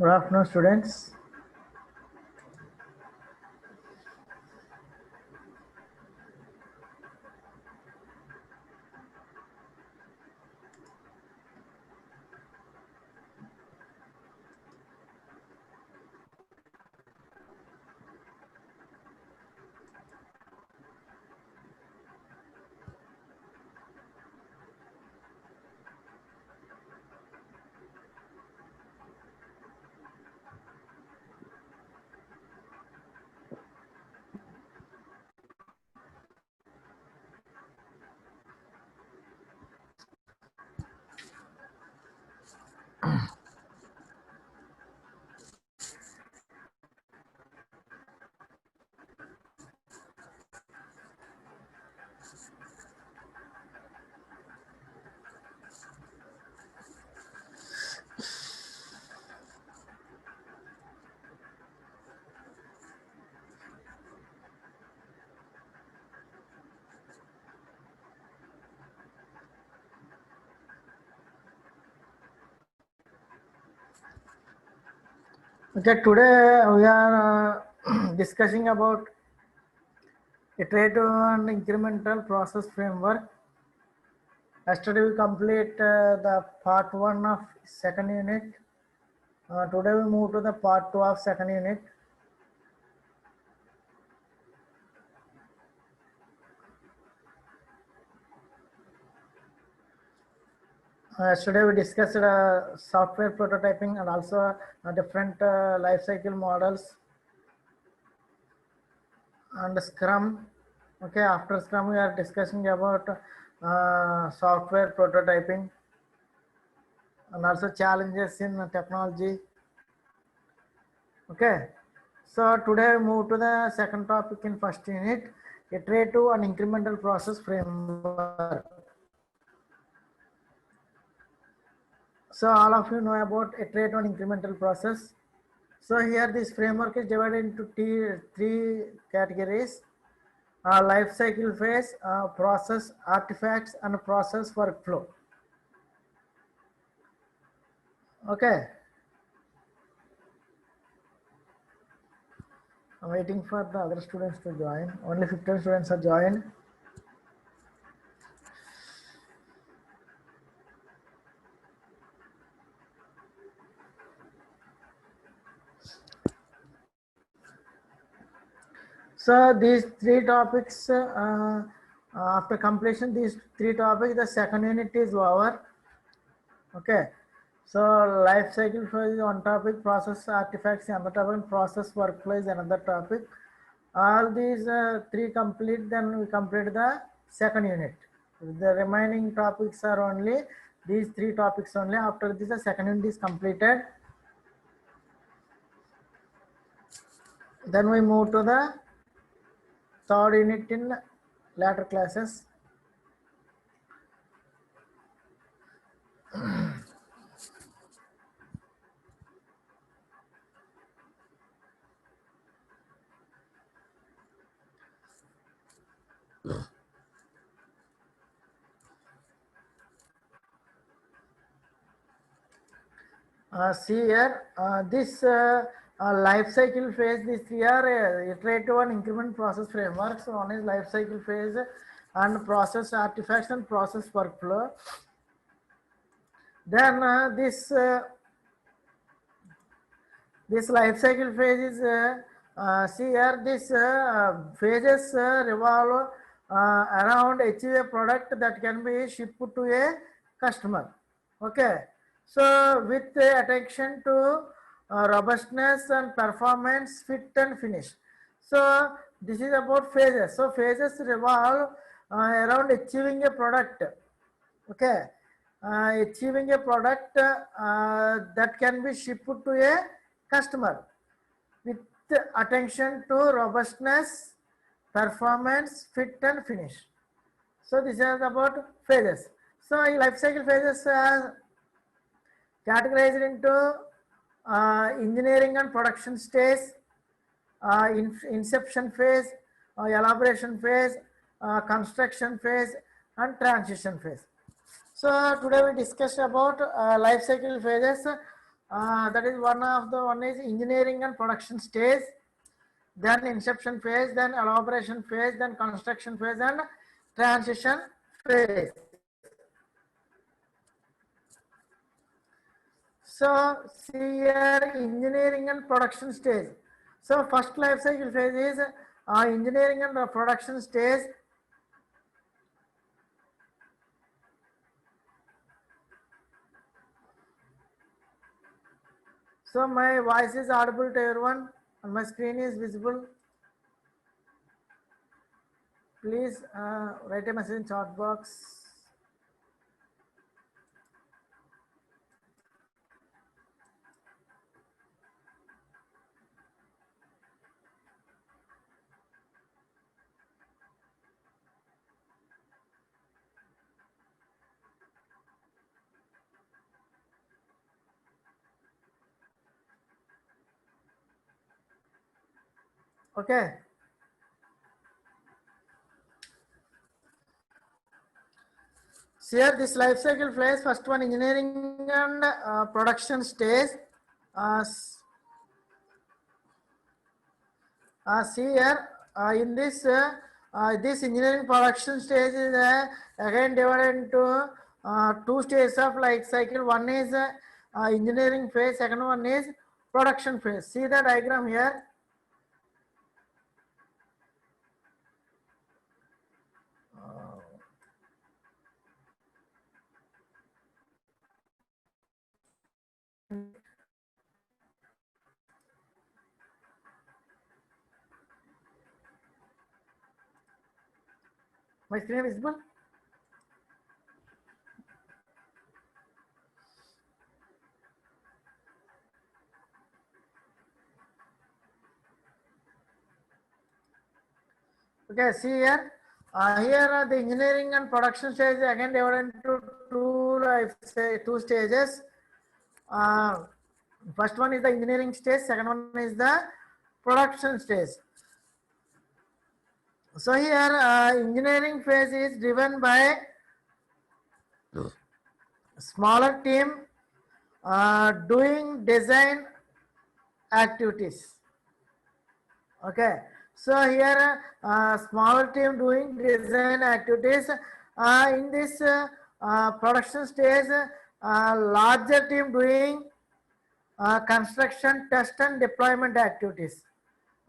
Good afternoon, students. Okay, today we are discussing about iterative and incremental process framework. Yesterday we complete the part 1 of second unit. Today we move to the part 2 of second unit. Yesterday we discussed software prototyping and also different life cycle models and Scrum. Okay, after Scrum we are discussing about software prototyping and also challenges in technology. Okay, so today we move to the second topic in first unit, iterative and incremental process framework. So all of you know about iterative and incremental process. So here this framework is divided into three categories: life cycle phase, process artifacts, and process workflow. Okay, I'm waiting for the other students to join. Only 15 students are joined. So these three topics, after completion these three topics, the second unit is over. Okay. So life cycle phase is one topic, process artifacts is another topic, process workflow is another topic. All these three complete, then we complete the second unit. The remaining topics are only these three topics only. After this, the second unit is completed. Then we move to the third unit in later classes. See here, this life cycle phase, these three are iterative and increment process frameworks. So one is life cycle phase and process artifacts and process workflow. Then this life cycle phase is see here, this phases revolve around achieve a product that can be shipped to a customer. Okay, so with attention to robustness and performance, fit and finish. So this is about phases. So phases revolve around achieving a product. Okay, achieving a product that can be shipped to a customer with attention to robustness, performance, fit and finish. So this is about phases. So life cycle phases are categorized into engineering and production stage, inception phase, elaboration phase, construction phase and transition phase. So today we discussed about life cycle phases. That is one is engineering and production stage, then inception phase, then elaboration phase, then construction phase, and transition phase. So see here engineering and production stage. So first life cycle phase is engineering and production stage. So my voice is audible to everyone and my screen is visible. Please write a message in chat box. Okay. So here this life cycle phase, first one engineering and production stage. See here in this this engineering production stage is again divided into two stages of life cycle. One is engineering phase, second one is production phase. See the diagram here. My screen is visible. Okay, see here. Here the engineering and production stage again divided into two stages. First one is the engineering stage, second one is the production stage. So here engineering phase is driven by smaller team doing design activities. Okay, so here smaller team doing design activities. In this production stage, larger team doing construction, test and deployment activities.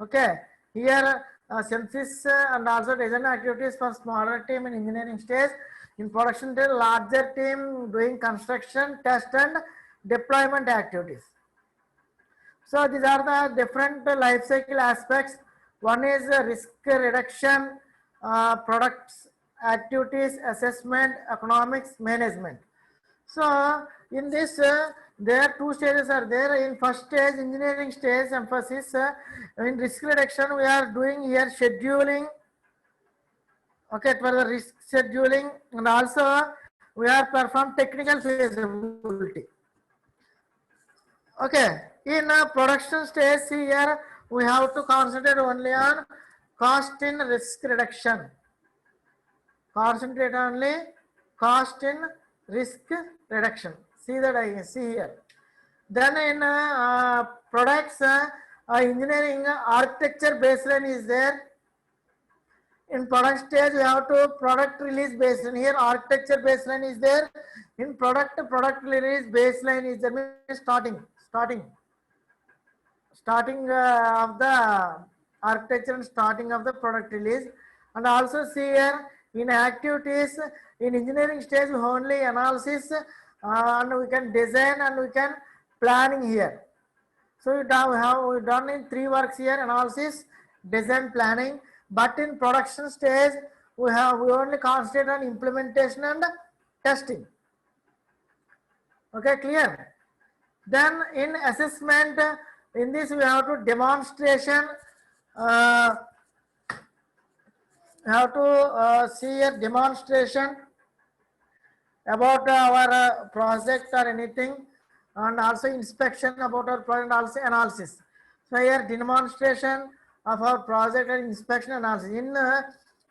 Okay, here synthesis and also design activities for smaller team in engineering stage. In production stage, larger team doing construction, test and deployment activities. So these are the different life cycle aspects. One is risk reduction, products, activities, assessment, economics, management. So in this, there are two stages are there. In first stage, engineering stage, emphasis in risk reduction. We are doing here scheduling. Okay, for the risk scheduling, and also we are perform technical feasibility. Okay, in production stage here, we have to concentrate only on cost in risk reduction. Concentrate only cost in risk reduction. See that I can see here. Then in products, engineering architecture baseline is there. In product stage, we have to product release baseline. Here architecture baseline is there. In product release baseline is there. Starting of the architecture and starting of the product release. And also see here in activities in engineering stage we only analysis and we can design and we can planning here. So we have done in three works here: analysis, design, planning. But in production stage we only concentrate on implementation and testing. Okay, clear? Then in assessment, in this we have to demonstration. Have to see a demonstration about our project or anything, and also inspection about our project, also analysis. So here demonstration of our project and inspection analysis. In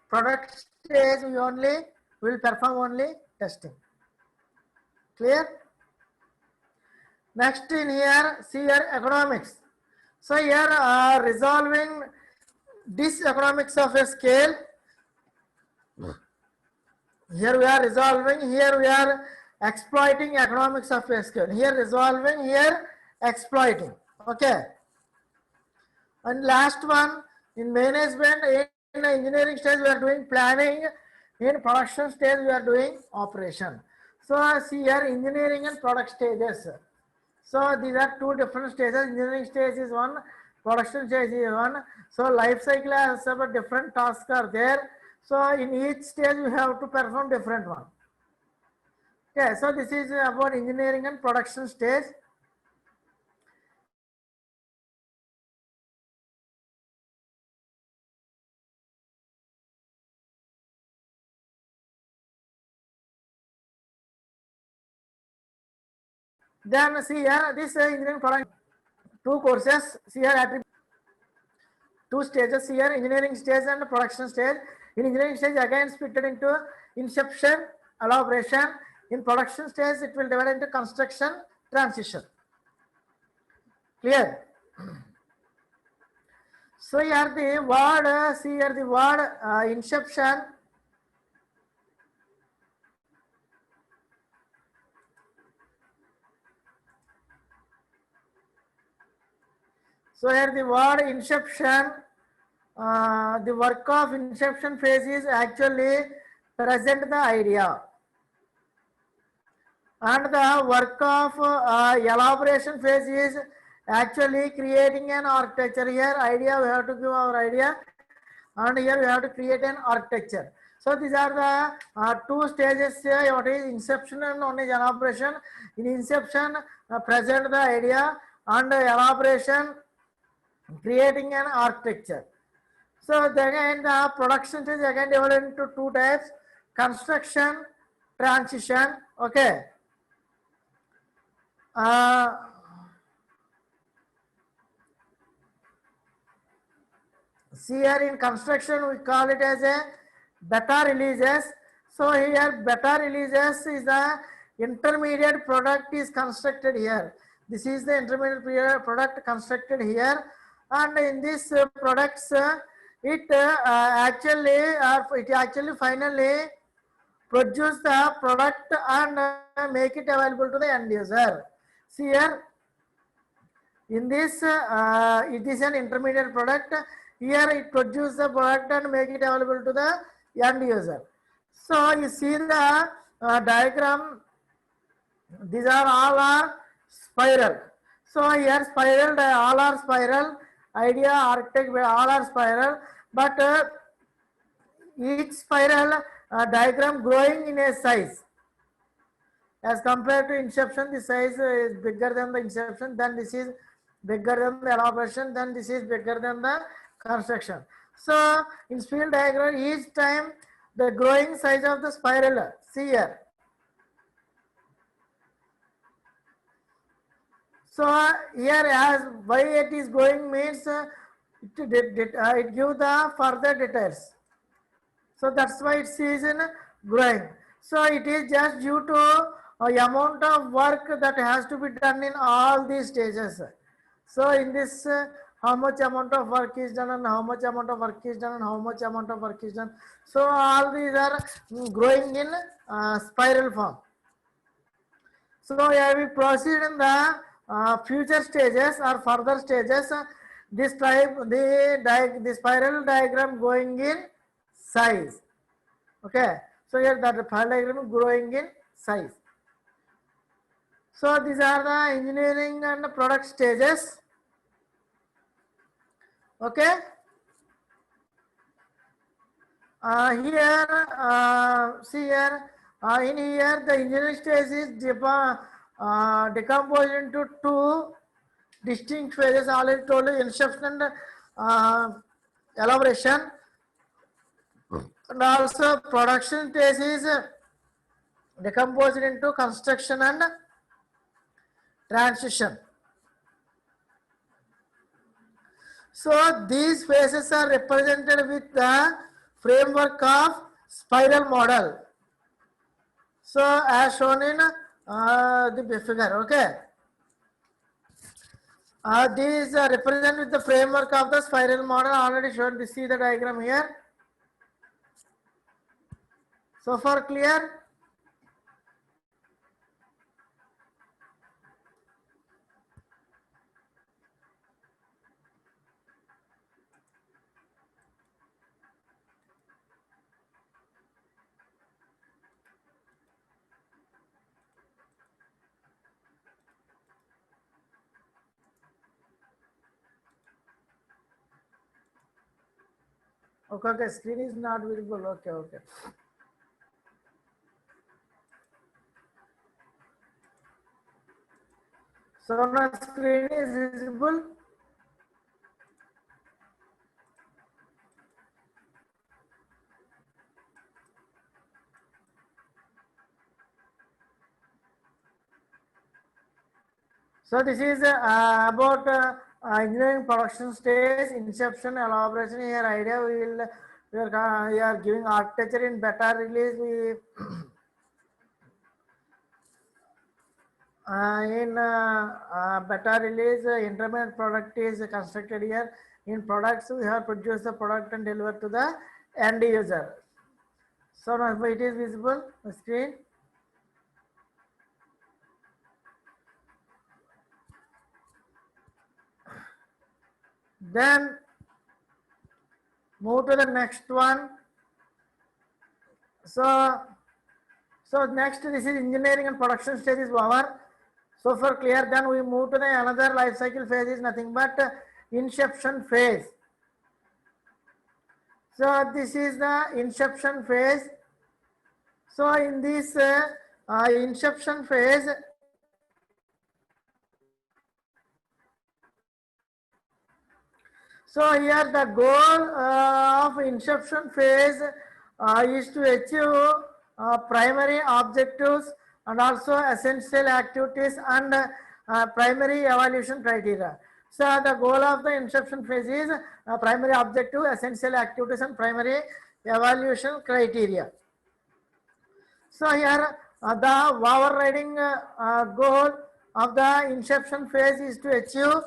product stage we only will perform only testing. Clear? Next in here, see here economics. So here resolving this economics of a scale. Here we are resolving, here we are exploiting economics of a scale. Here resolving, here exploiting. Okay. And last one, in management, in engineering stage we are doing planning, in production stage we are doing operation. So see here engineering and product stages. So these are two different stages. Engineering stage is one, production stage is one. So life cycle has several different tasks are there. So in each stage we have to perform different one. Okay, so this is about engineering and production stage. Then see here this engineering product, two courses. See here two stages here, engineering stage and production stage. In engineering stage again split into inception, elaboration. In production stage it will divide into construction, transition. Clear? So here the word, see here the word inception. So here the word inception, the work of inception phase is actually present the idea. And the work of elaboration phase is actually creating an architecture. Here idea, we have to give our idea, and here we have to create an architecture. So these are the two stages. What is inception and one is elaboration. In inception, present the idea, and elaboration, creating an architecture. So then the production is again divided into two types: construction, transition. Okay. See here in construction we call it as a beta releases. So here beta releases is the intermediate product is constructed here. This is the intermediate product constructed here, and in this products it actually finally produce the product and make it available to the end user. See here in this it is an intermediate product. Here it produces the product and make it available to the end user. So you see the diagram, these are all are spiral. So here spiral, all are spiral, idea, architect, all are spiral, but each spiral diagram growing in a size. As compared to inception, the size is bigger than the inception, then this is bigger than the elaboration, then this is bigger than the construction. So in spiral diagram, each time the growing size of the spiral, see here. So here as why it is growing means it gives the further details. So that's why it is in growing. So it is just due to amount of work that has to be done in all these stages. So in this how much amount of work is done and how much amount of work is done and how much amount of work is done. So all these are growing in spiral form. So we proceed in the future stages or further stages. This type, the spiral diagram going in size. Okay, so here that spiral diagram growing in size. So these are the engineering and product stages. Okay. Here, see here, in here the engineering stage is decomposed into two distinct phases. Already told you, inception and elaboration, and also production stage is decomposed into construction and transition. So these phases are represented with the framework of spiral model. So as shown in the figure, okay. These represent with the framework of the spiral model already shown. This is the diagram here. So far clear? Okay, okay, screen is not visible. Okay, okay. So now screen is visible. So this is about engineering production stage, inception, elaboration. Here idea we are giving architecture in beta release. We in beta release, intermediate product is constructed here. In products, we have produced the product and delivered to the end user. So now it is visible on screen. Then move to the next one. So next, this is engineering and production stage is over. So for clear, then we move to the another life cycle phase is nothing but inception phase. So this is the inception phase. So in this inception phase, so here the goal of inception phase is to achieve primary objectives and also essential activities and primary evaluation criteria. So the goal of the inception phase is primary objective, essential activities and primary evaluation criteria. So here the overriding goal of the inception phase is to achieve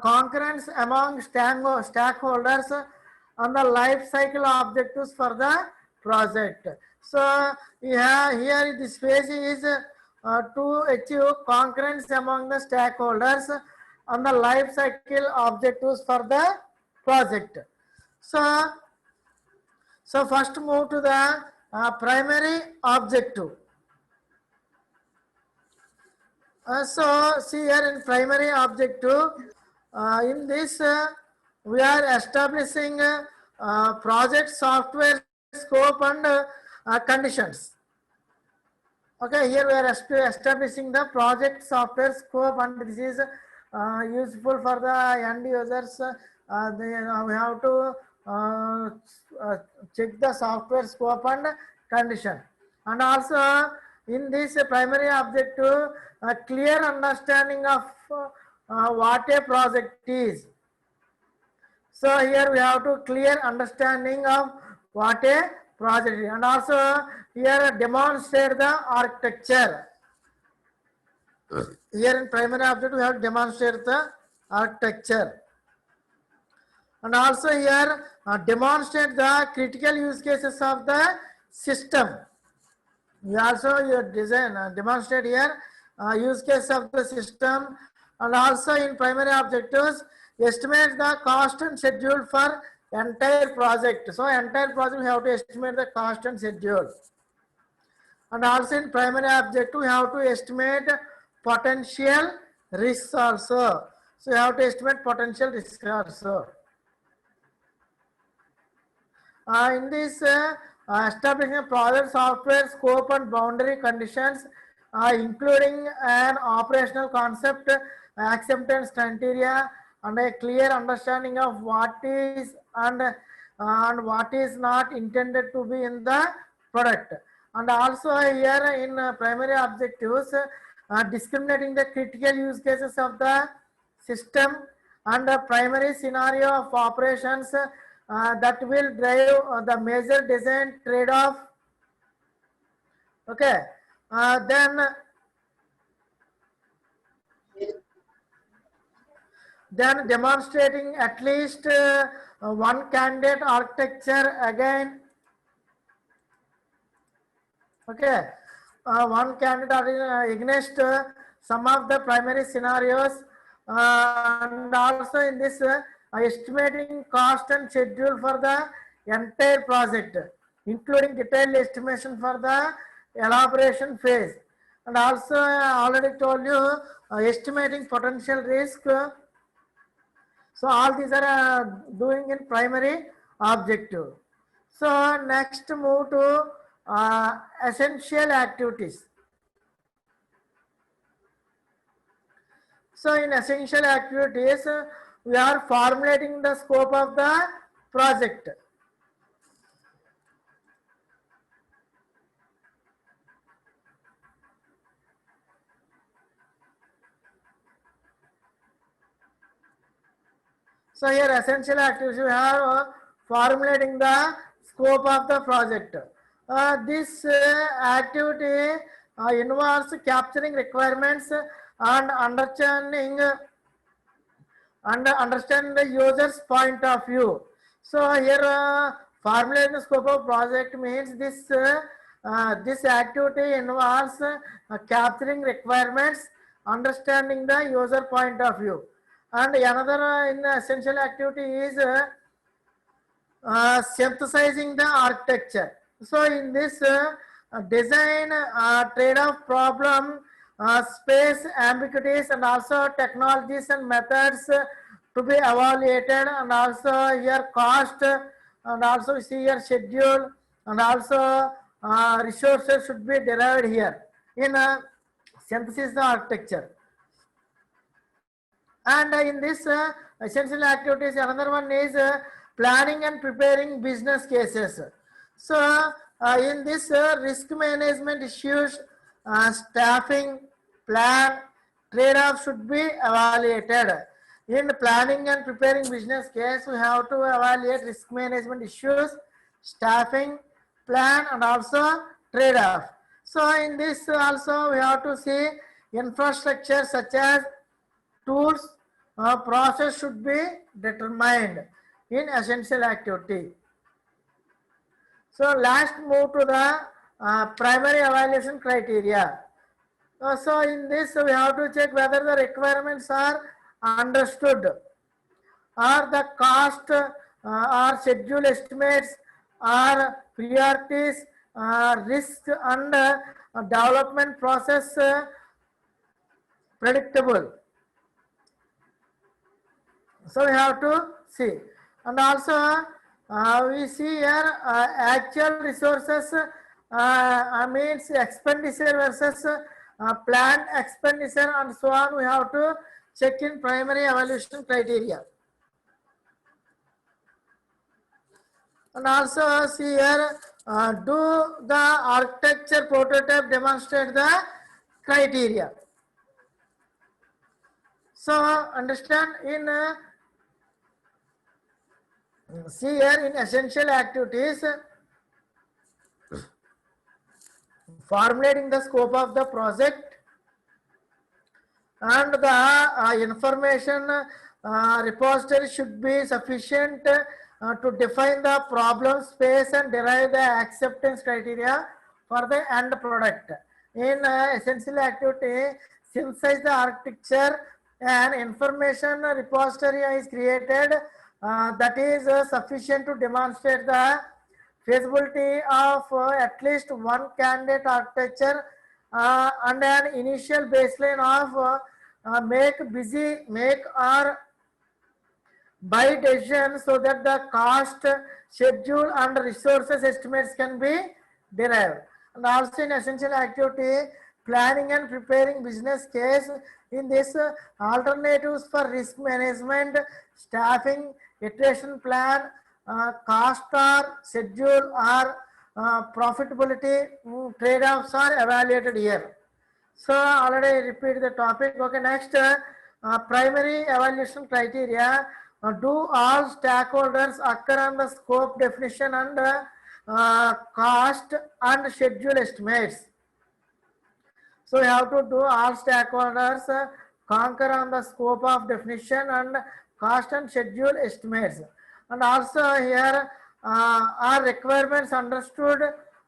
concurrence among stakeholders on the life cycle objectives for the project. So here this phase is to achieve concurrence among the stakeholders on the life cycle objectives for the project. So first move to the primary objective. So see here in primary objective, in this we are establishing project software scope and conditions. Okay, here we are establishing the project software scope, and this is useful for the end users. We have to check the software scope and condition, and also in this primary objective, a clear understanding of what a project is. So here we have to clear understanding of what a project is, and also here demonstrate the architecture. Here in primary object we have to demonstrate the architecture, and also here demonstrate the critical use cases of the system. We also design demonstrate here use case of the system, and also in primary objectives estimate the cost and schedule for entire project. So entire project we have to estimate the cost and schedule, and also in primary objective we have to estimate potential risks also. So you have to estimate potential risks also. In this establishing a project software scope and boundary conditions, including an operational concept, acceptance criteria, and a clear understanding of what is and what is not intended to be in the product. And also here in primary objectives, discriminating the critical use cases of the system and the primary scenario of operations that will drive the major design trade-off. Okay, then demonstrating at least one candidate architecture again. Okay, one candidate against some of the primary scenarios, and also in this estimating cost and schedule for the entire project, including detailed estimation for the elaboration phase, and also I already told you estimating potential risk. So all these are doing in primary objective. So next move to essential activities. So in essential activities, we are formulating the scope of the project. So here essential activities, we have formulating the scope of the project. This activity involves capturing requirements and understanding understand the user's point of view. So here formulating the scope of project means this activity involves capturing requirements, understanding the user point of view. And another in the essential activity is synthesizing the architecture. So in this design trade-off problem, space ambiguities, and also technologies and methods to be evaluated, and also here cost, and also see here schedule, and also resources should be derived here in synthesis the architecture. And in this essential activities, another one is planning and preparing business cases. So in this risk management issues, staffing, plan, trade-off should be evaluated. In planning and preparing business case, we have to evaluate risk management issues, staffing, plan, and also trade-off. So in this also we have to see infrastructure such as tools, process should be determined in essential activity. So last move to the primary evaluation criteria. So in this we have to check whether the requirements are understood, or the cost or schedule estimates, or priorities, risk and development process predictable. So we have to see, and also we see here actual resources means expenditure versus planned expenditure, and so on. We have to check in primary evaluation criteria. And also see here, do the architecture prototype demonstrate the criteria? So understand in see here in essential activities, formulating the scope of the project, and the information repository should be sufficient to define the problem space and derive the acceptance criteria for the end product. In essential activity, synthesize the architecture, and information repository is created that is sufficient to demonstrate the feasibility of at least one candidate architecture and an initial baseline of make or buy decision, so that the cost, schedule, and resources estimates can be derived. And also in essential activity, planning and preparing business case. In this alternatives for risk management, staffing, iteration plan, cost or schedule or profitability trade-offs are evaluated here. So already repeat the topic. Okay, next primary evaluation criteria. Do all stakeholders occur on the scope definition and cost and schedule estimates? So you have to do all stakeholders conquer on the scope of definition and cost and schedule estimates. And also here are requirements understood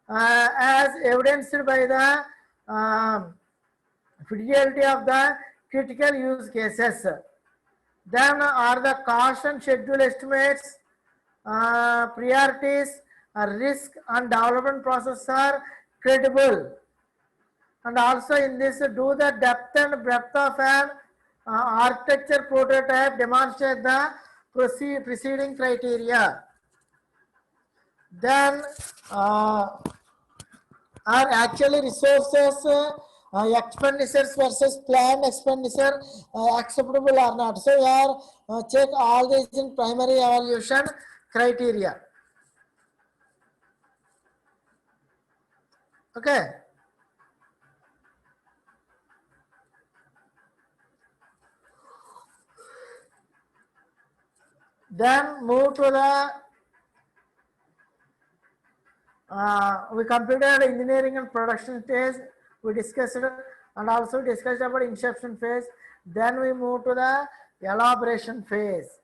as evidenced by the fidelity of the critical use cases. Then are the cost and schedule estimates, priorities, risk and development process are credible. And also in this, do the depth and breadth of an architecture prototype demonstrate the preceding criteria. Then are actually resources expenditures versus planned expenditure acceptable or not. So here check all these in primary evaluation criteria. Okay. Then move to the we completed engineering and production stage. We discussed and also discussed about inception phase. Then we move to the elaboration phase.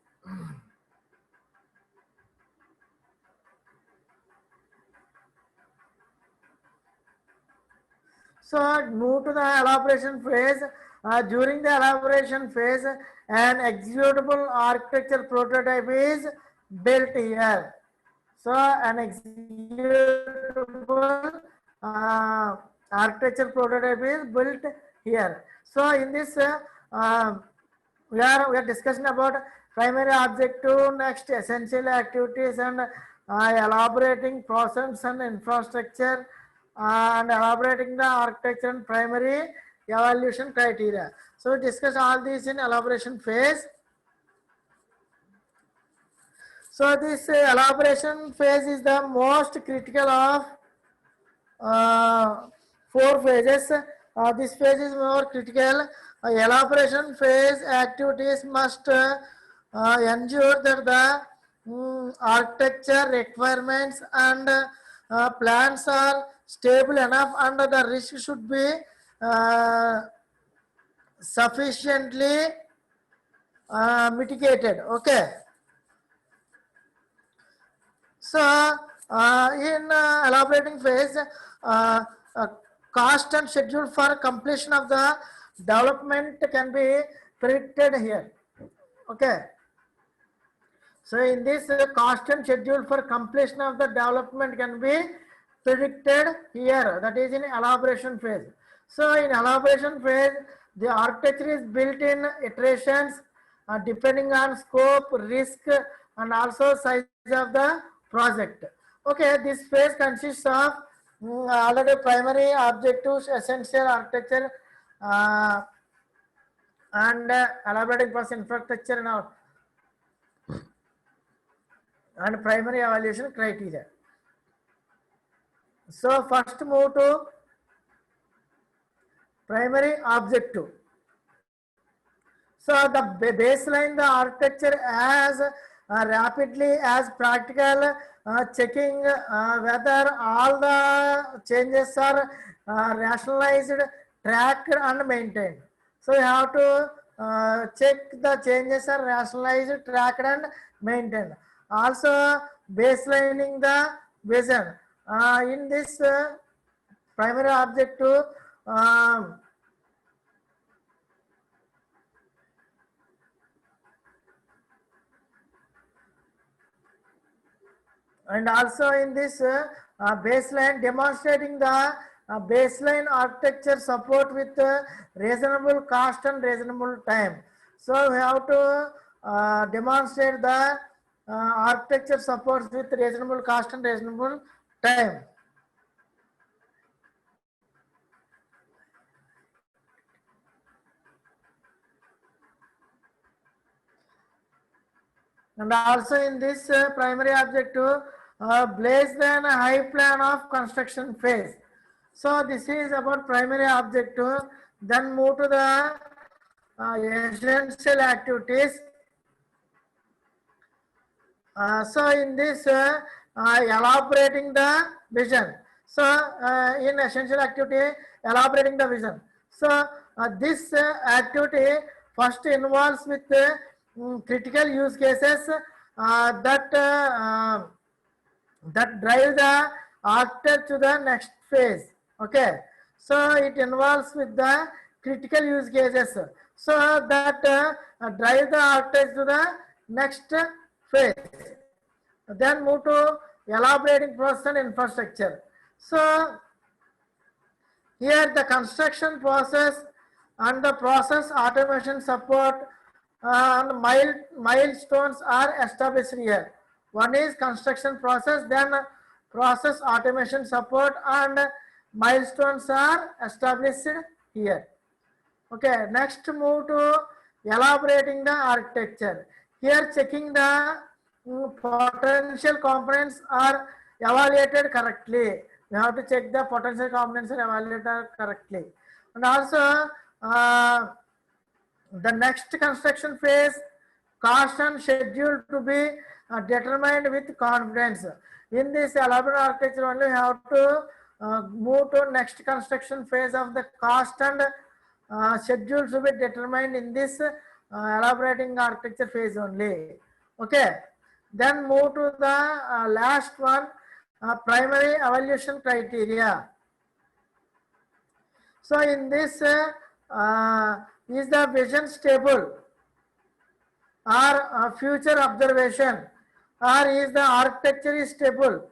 So move to the elaboration phase. During the elaboration phase, an executable architecture prototype is built here. So an executable architecture prototype is built here. So in this, we are discussing about primary objective, next essential activities, and elaborating process and infrastructure, and elaborating the architecture and primary evaluation criteria. So we discuss all these in elaboration phase. So this elaboration phase is the most critical of 4 phases. This phase is more critical. Elaboration phase activities must ensure that the architecture requirements and plans are stable enough, and the risk should be sufficiently mitigated. Okay. So in elaborating phase, cost and schedule for completion of the development can be predicted here. Okay. So in this, cost and schedule for completion of the development can be predicted here. That is in elaboration phase. So in elaboration phase, the architecture is built in iterations depending on scope, risk, and also size of the project. Okay, this phase consists of already primary objectives, essential architecture, and elaborating process infrastructure and all, and primary evaluation criteria. So first move to primary objective. So the baseline the architecture as rapidly as practical, checking whether all the changes are rationalized, tracked and maintained. So you have to check the changes are rationalized, tracked and maintained. Also baselining the vision. In this primary objective, and also in this baseline demonstrating the baseline architecture support with reasonable cost and reasonable time. So we have to demonstrate the architecture supports with reasonable cost and reasonable time. And also in this primary objective, blaze then a high plan of construction phase. So this is about primary objective. Then move to the essential activities. So in this elaborating the vision. So in essential activity, elaborating the vision. So this activity first involves with critical use cases that drive the architect to the next phase. Okay, so it involves with the critical use cases, so that drive the architect to the next phase. Then move to elaborating process and infrastructure. So here the construction process and the process automation support and milestones are established here. One is construction process, then process automation support and milestones are established here. Okay, next move to elaborating the architecture. Here checking the potential components are evaluated correctly. We have to check the potential components are evaluated correctly. And also the next construction phase, cost and schedule to be determined with confidence. In this elaborate architecture only we have to move to next construction phase of the cost and schedule to be determined in this elaborating architecture phase only. Okay, then move to the last one, primary evaluation criteria. So in this is the vision stable or future observation, or is the architecture is stable?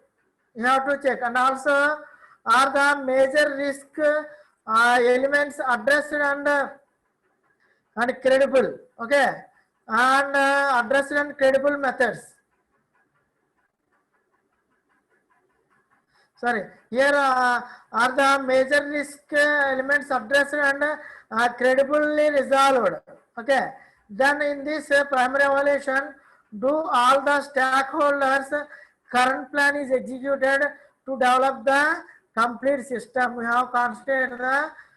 You have to check. And also are the major risk elements addressed and credible. Okay, and addressed and credible methods. Sorry, here are the major risk elements addressed and credibly resolved. Okay, then in this primary evaluation, do all the stakeholders current plan is executed to develop the complete system. We have considered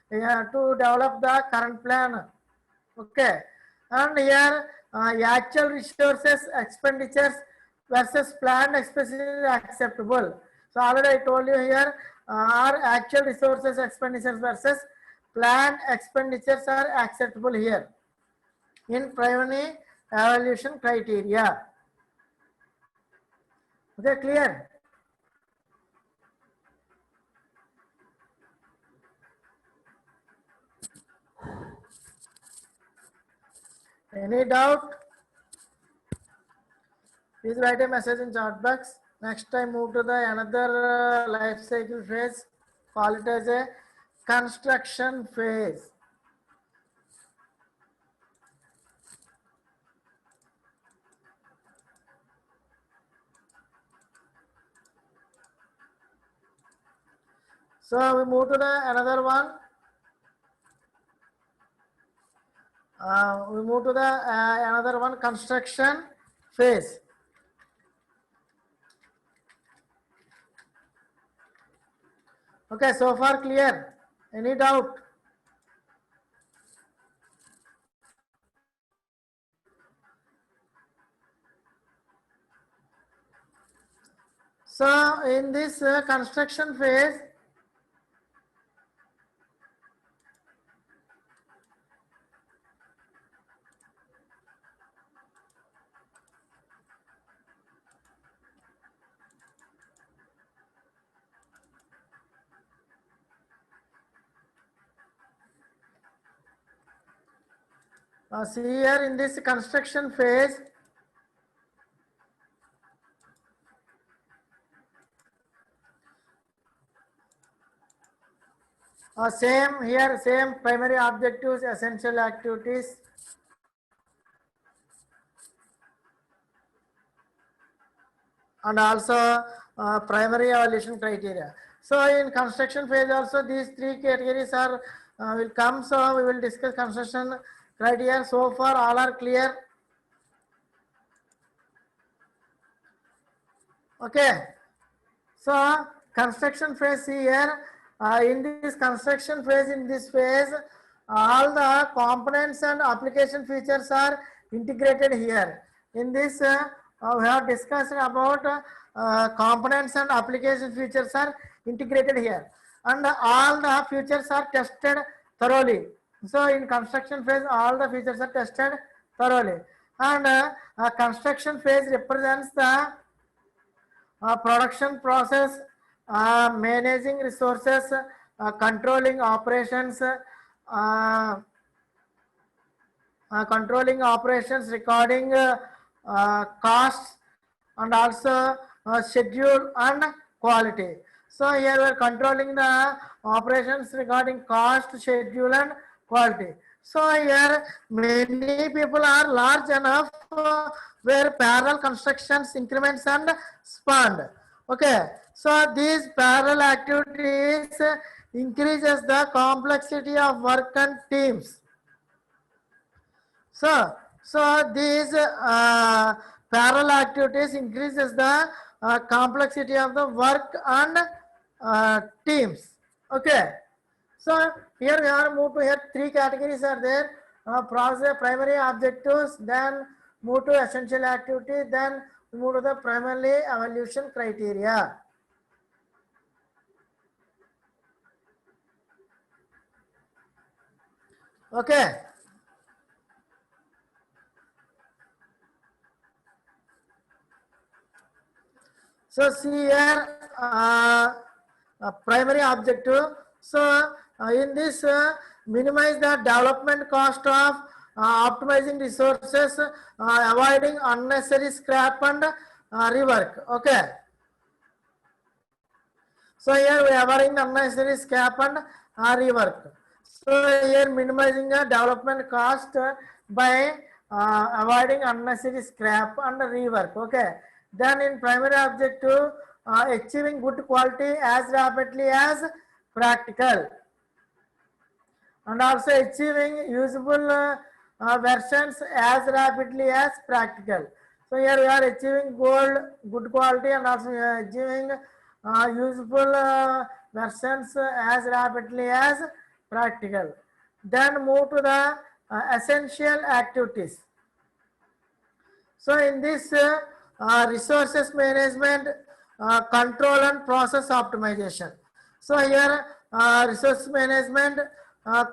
the to develop the current plan. Okay, and here actual resources expenditures versus planned expenditure acceptable. So already I told you here are actual resources expenditures versus planned expenditures are acceptable here in primary evaluation criteria. Okay, clear? Any doubt? Please write a message in chat box. Next time move to the another life cycle phase. Call it as a construction phase. So we move to the another one. We move to the another one, construction phase. Okay, so far clear? Any doubt? So in this construction phase, see here in this construction phase, same here, same primary objectives, essential activities. And also primary evaluation criteria. So in construction phase also these three categories are will come. So we will discuss construction criteria. So far all are clear. Okay. So construction phase here, in this construction phase, in this phase, all the components and application features are integrated here. In this, we have discussed about components and application features are integrated here, and all the features are tested thoroughly. So in construction phase, all the features are tested thoroughly. And construction phase represents the production process, managing resources, controlling operations, recording costs, and also schedule and quality. So here we are controlling the operations regarding cost, schedule and quality. So here many people are large enough where parallel constructions increments and spanned. Okay, so these parallel activities increases the complexity of work and teams. So these parallel activities increases the complexity of the work and teams. Okay. So here we are moved to here three categories are there. Process primary objectives, then move to essential activity, then move to the primarily evaluation criteria. Okay. So see here primary objective. So in this minimize the development cost of optimizing resources, avoiding unnecessary scrap and rework. Okay. So here we are avoiding unnecessary scrap and rework. So here minimizing the development cost by avoiding unnecessary scrap and rework. Okay. Then in primary objective, achieving good quality as rapidly as practical, and also achieving usable versions as rapidly as practical. So here we are achieving good quality and also achieving usable versions as rapidly as practical. Then move to the essential activities. So in this resources management, control and process optimization. So here resource management,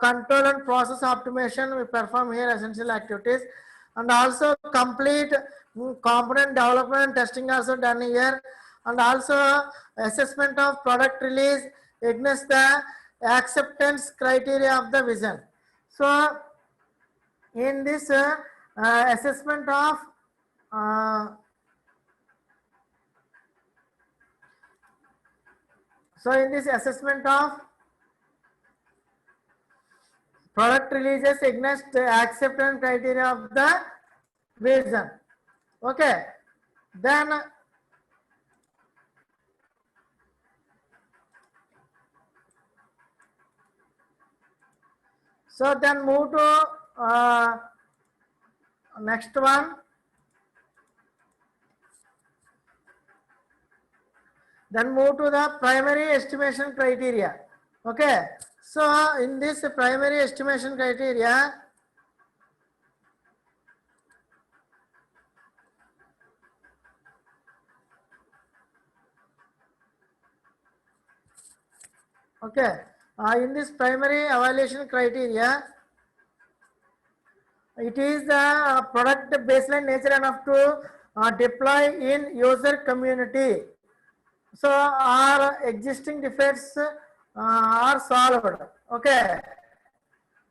control and process optimization, we perform here essential activities, and also complete component development and testing also done here, and also assessment of product release against the acceptance criteria of the vision. So in this assessment of so in this assessment of product releases against acceptance criteria of the vision. Okay. Then so then move to next one. Then move to the primary estimation criteria. Okay. So in this primary estimation criteria, okay, in this primary evaluation criteria, it is the product baseline nature enough to deploy in user community. So our existing defects are solved. Okay.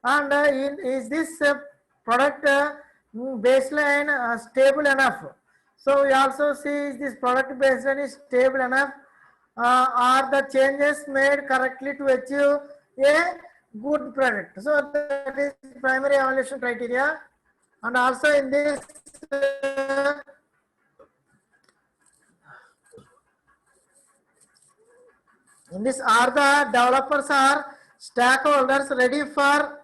And is this product baseline stable enough? So we also see is this product baseline is stable enough. Are the changes made correctly to achieve a good product? So that is primary evaluation criteria. And also in this are the developers are stakeholders ready for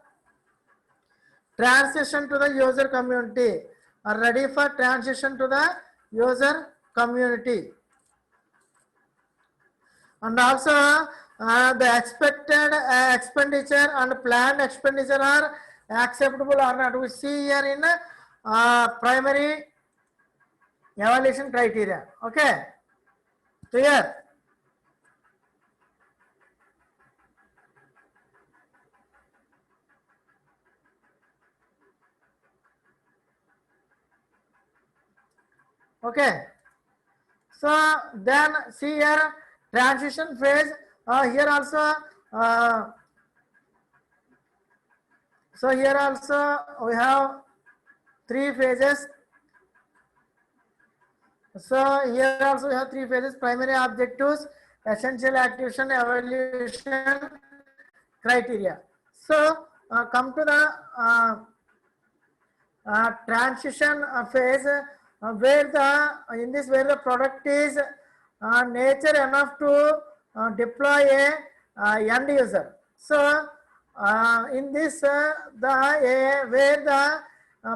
transition to the user community, are ready for transition to the user community. And also the expected expenditure and planned expenditure are acceptable or not. We see here in primary evaluation criteria. Okay, clear? Okay. So then see here transition phase. Here also. So here also we have three phases. So here also we have three phases: primary objectives, essential activation, evaluation, criteria. So come to the transition phase, where the in this where the product is nature enough to deploy a end user. So in this where the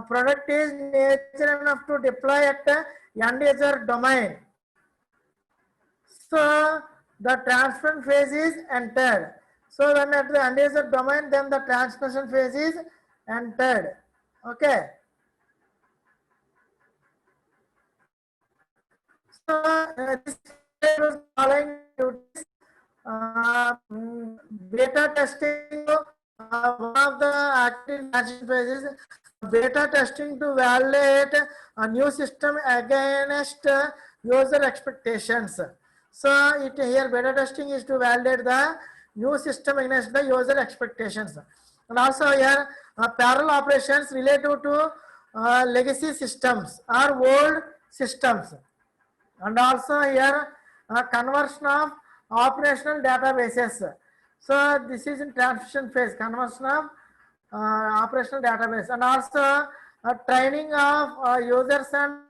product is nature enough to deploy at end user domain. So the transmission phase is entered. So when at the end user domain, then the transmission phase is entered. Okay. So this was following duties. Beta testing, one of the active transition phases, beta testing to validate a new system against user expectations. So it here beta testing is to validate the new system against the user expectations. And also here parallel operations related to legacy systems or old systems. And also here conversion of operational databases. So this is in transition phase, conversion of operational database, and also training of users and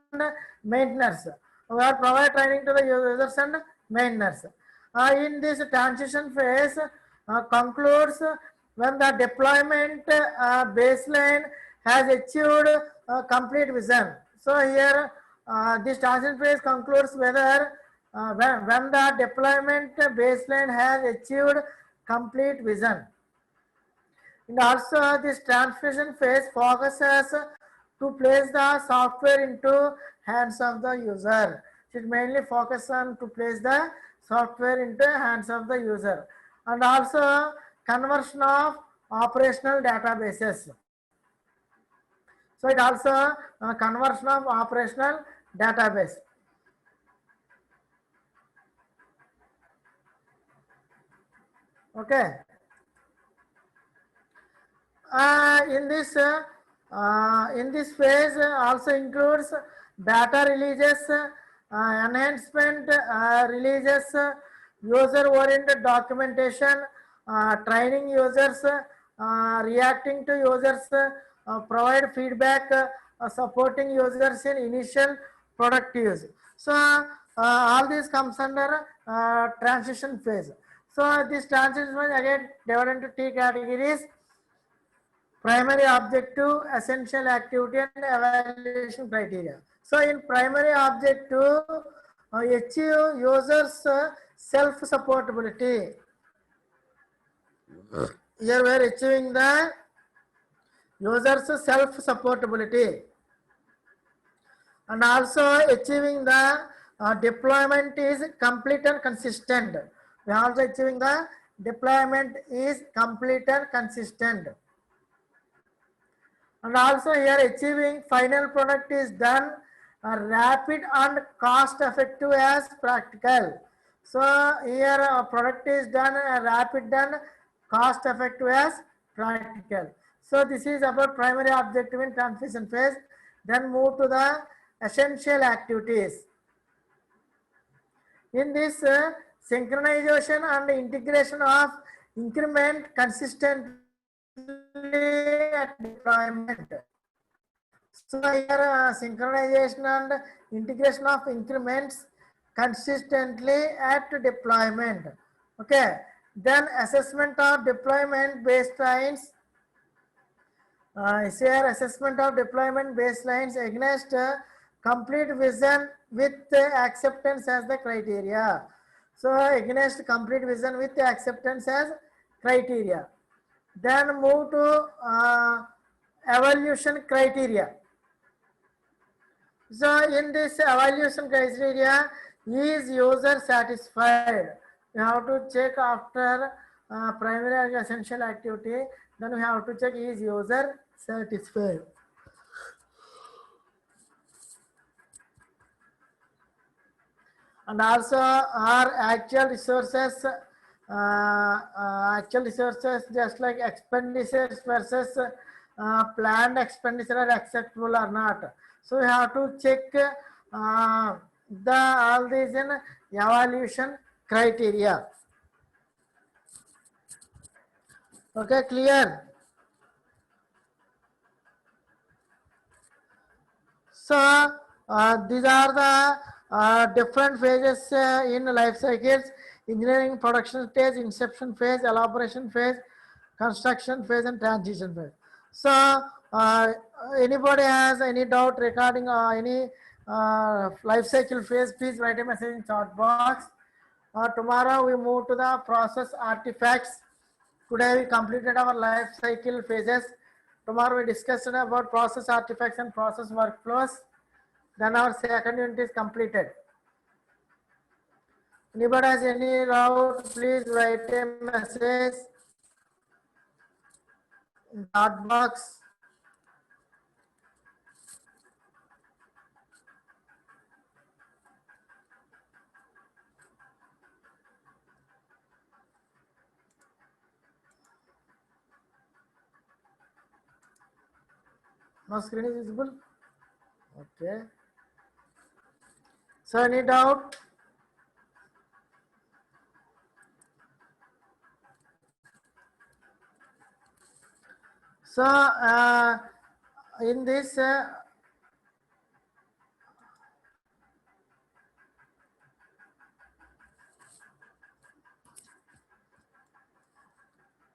maintainers. We are provide training to the users and maintainers. In this transition phase concludes when the deployment baseline has achieved complete vision. So here this transition phase concludes whether when the deployment baseline has achieved complete vision. And also this transition phase focuses to place the software into hands of the user. It mainly focus on to place the software into hands of the user. And also conversion of operational databases. So it also conversion of operational database. Okay. In this phase also includes data releases, enhancement releases, user oriented documentation, training users, reacting to users, provide feedback, supporting users in initial product use. So all this comes under transition phase. So this transition phase again divided into T categories: primary objective, essential activity, and evaluation criteria. So in primary objective, achieve users self-supportability. Here we are achieving the users self-supportability, and also achieving the deployment is complete and consistent. We are also achieving the deployment is complete and consistent. And also here achieving final product is done rapid and cost effective as practical. So here product is done rapid and cost effective as practical. So this is about primary objective in transition phase. Then move to the essential activities. In this synchronization and integration of increment consistently at deployment. So here synchronization and integration of increments consistently at deployment. Okay. Then assessment of deployment baselines. Here assessment of deployment baselines against complete vision with acceptance as the criteria. So against complete vision with acceptance as criteria. Then move to evaluation criteria. So in this evaluation criteria, is user satisfied? You have to check after primary and essential activity. Then we have to check is user satisfied. and also our actual resources just like expenditures versus planned expenditure are acceptable or not. So we have to check the all these in evaluation criteria. Okay, clear. So these are the different phases in life cycles: engineering, production stage, inception phase, elaboration phase, construction phase, and transition phase. So anybody has any doubt regarding any life cycle phase, please write a message in chat box. Tomorrow we move to the process artifacts. Today we completed our life cycle phases. Tomorrow we discussed about process artifacts and process workflows. Then our second unit is completed. Anybody has any doubt, please write a message in chat box. No screen is visible. Okay. So any doubt? So in this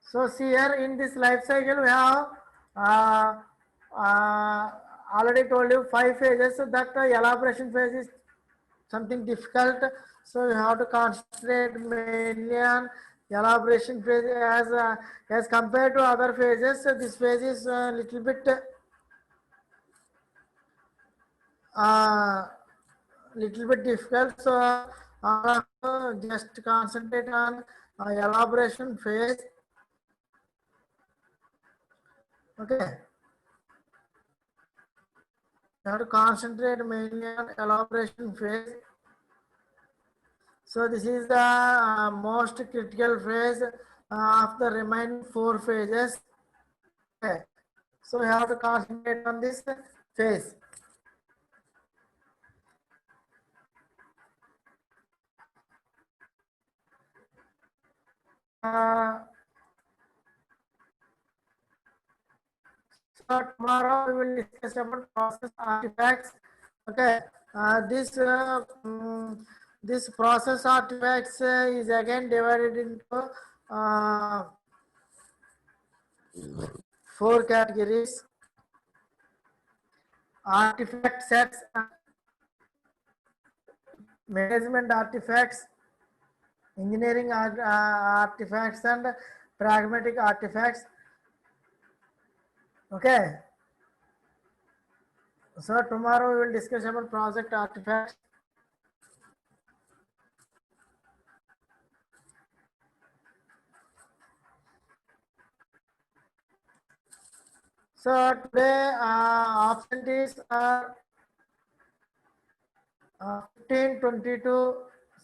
so see here in this life cycle we have uh, uh, already told you 5 phases. So that elaboration phase is something difficult. So you have to concentrate mainly on elaboration phase as compared to other phases. So this phase is a little bit uh, difficult. So just concentrate on elaboration phase. Okay. You have to concentrate mainly on elaboration phase. So this is the most critical phase of the remaining 4 phases. Okay. So you have to concentrate on this phase. So tomorrow we will discuss about process artifacts. Okay, this process artifacts is again divided into uh, 4 categories: artifact sets, management artifacts, engineering artifacts, and pragmatic artifacts. Okay. So tomorrow we will discuss about project artifacts. So today opportunities are 15, 22,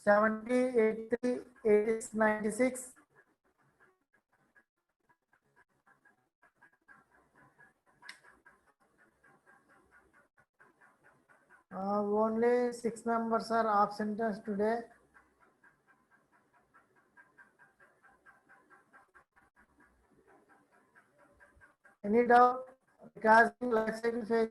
70, 83, 86, 96. Only 6 members are absent today. Any doubt regarding life cycle phase?